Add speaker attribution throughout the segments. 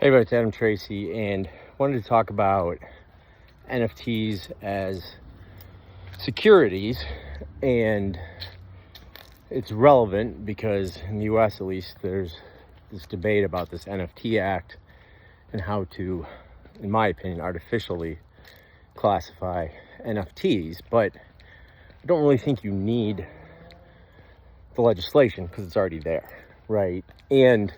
Speaker 1: Hey everybody, it's Adam Tracy, and wanted to talk about NFTs as securities. And it's relevant because in the US at least, there's this debate about this NFT Act and how to, in my opinion, artificially classify NFTs. But I don't really think you need the legislation because it's already there, right? And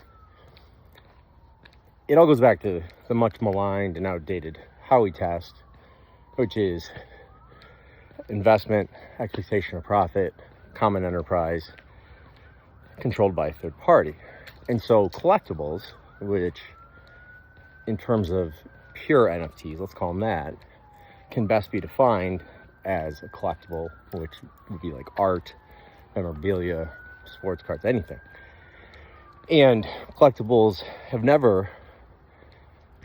Speaker 1: it all goes back to the much maligned and outdated Howey Test, which is investment, expectation of profit, common enterprise, controlled by a third party. And so collectibles, which in terms of pure NFTs, let's call them that, can best be defined as a collectible, which would be like art, memorabilia, sports cards, anything. And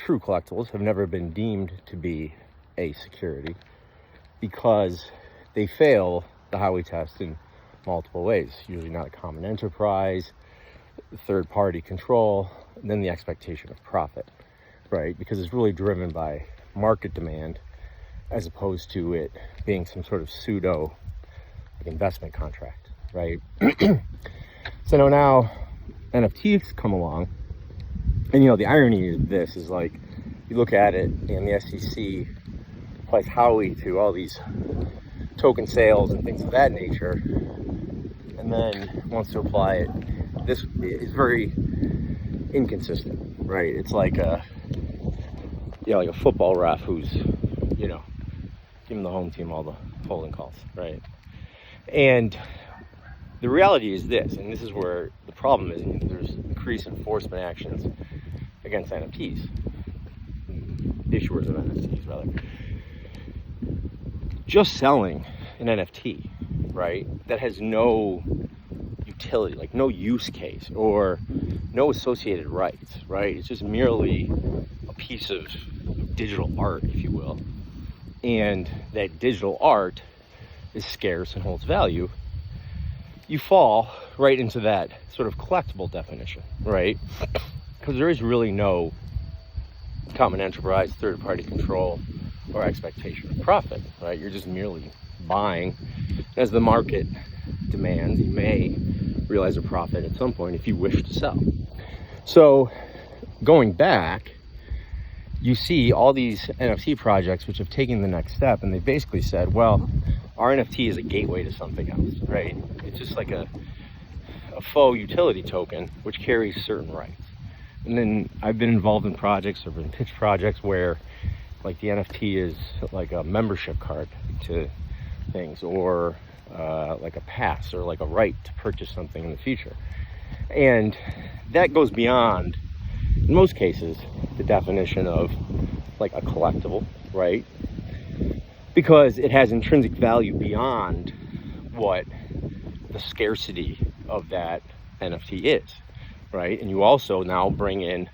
Speaker 1: true collectibles have never been deemed to be a security because they fail the Howey Test in multiple ways. Usually not a common enterprise, third-party control, and then the expectation of profit, right? Because it's really driven by market demand as opposed to it being some sort of pseudo investment contract, right? So now NFTs come along. And the irony of this is, like, you look at it and the SEC applies Howey to all these token sales and things of that nature, and then wants to apply it. This is very inconsistent, right? It's like a football ref who's, giving the home team all the holding calls, right? And the reality is this, and this is where the problem is, there's increased enforcement actions against NFTs, issuers of NFTs rather. Just selling an NFT, right, that has no utility, like no use case or no associated rights, right? It's just merely a piece of digital art, if you will. And that digital art is scarce and holds value. You fall right into that sort of collectible definition, right? Because there is really no common enterprise, third-party control, or expectation of profit, right? You're just merely buying. As the market demands, you may realize a profit at some point if you wish to sell. So going back, you see all these NFT projects which have taken the next step, and they basically said, well, our NFT is a gateway to something else, right? It's just like a faux utility token which carries certain rights. And then I've been involved in projects or been pitched projects where like the NFT is like a membership card to things, or like a pass, or like a right to purchase something in the future. And that goes beyond, in most cases, the definition of like a collectible, right? Because it has intrinsic value beyond what the scarcity of that NFT is, right? And you also now bring in,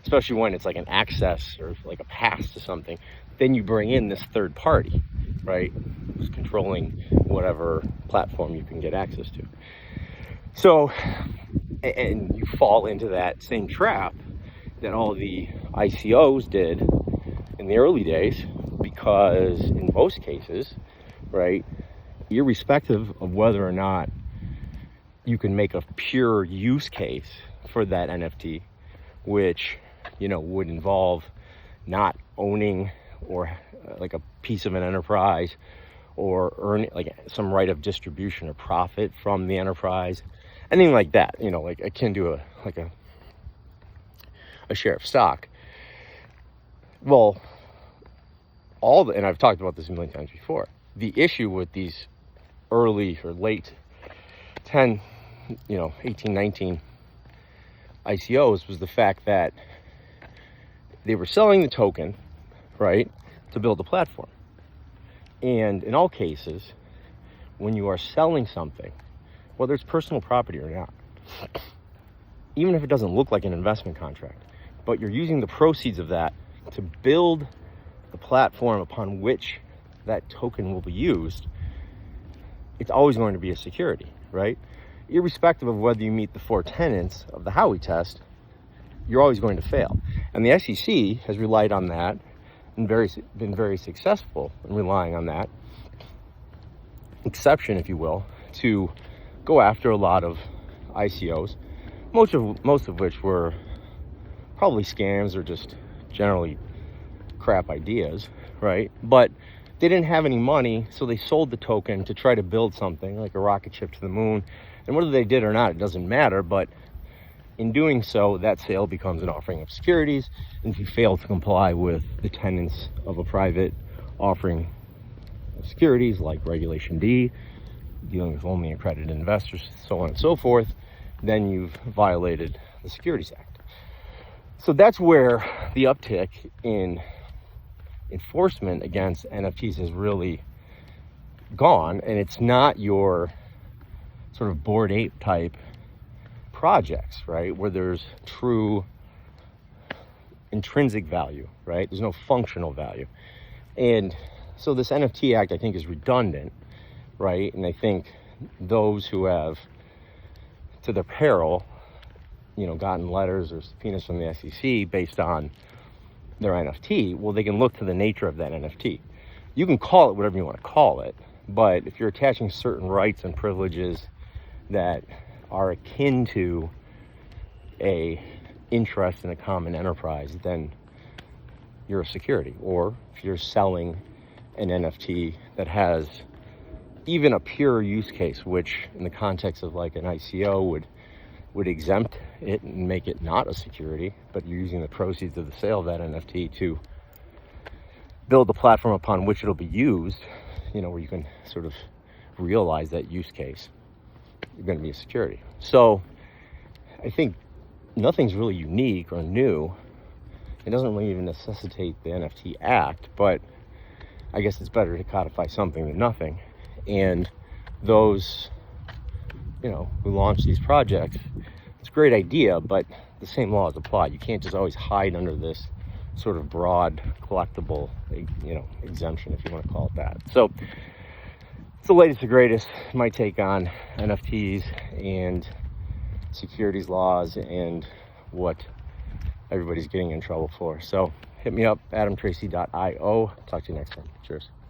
Speaker 1: especially when it's like an access or like a pass to something, then you bring in this third party, right, who's controlling whatever platform you can get access to. So, and you fall into that same trap that all the ICOs did in the early days, because in most cases, right, irrespective of whether or not you can make a pure use case for that NFT, which, would involve not owning or like a piece of an enterprise, or earn like some right of distribution or profit from the enterprise, anything like that, like akin to a share of stock. Well, and I've talked about this a million times before, the issue with these early or late 18, 19 ICOs was the fact that they were selling the token, right, to build a platform. And in all cases, when you are selling something, whether it's personal property or not, even if it doesn't look like an investment contract, but you're using the proceeds of that to build the platform upon which that token will be used, it's always going to be a security, right? Irrespective of whether you meet the 4 tenets of the Howey Test, you're always going to fail. And the SEC has relied on that and been very successful in relying on that exception, if you will, to go after a lot of ICOs, most of which were probably scams or just generally crap ideas, right? But they didn't have any money, so they sold the token to try to build something like a rocket ship to the moon. And whether they did or not, it doesn't matter, but in doing so, that sale becomes an offering of securities. And if you fail to comply with the tenets of a private offering of securities, like Regulation D, dealing with only accredited investors, so on and so forth, then you've violated the Securities Act. So that's where the uptick in enforcement against NFTs has really gone. And it's not your sort of Bored Ape type projects, right, where there's true intrinsic value, right? There's no functional value. And so this NFT Act, I think, is redundant, right? And I think those who have, to their peril, gotten letters or subpoenas from the SEC based on their NFT, well, they can look to the nature of that NFT. You can call it whatever you want to call it, but if you're attaching certain rights and privileges that are akin to a interest in a common enterprise, then you're a security. Or if you're selling an NFT that has even a pure use case, which in the context of like an ICO would exempt it and make it not a security, but you're using the proceeds of the sale of that NFT to build the platform upon which it'll be used, where you can sort of realize that use case, you're going to be a security. So I think nothing's really unique or new. It doesn't really even necessitate the NFT Act, but I guess it's better to codify something than nothing. And those, who launch these projects, it's a great idea, but the same laws apply. You can't just always hide under this sort of broad collectible, exemption, if you want to call it that. So it's the latest and greatest, my take on NFTs and securities laws and what everybody's getting in trouble for. So hit me up, adamtracy.io. Talk to you next time. Cheers.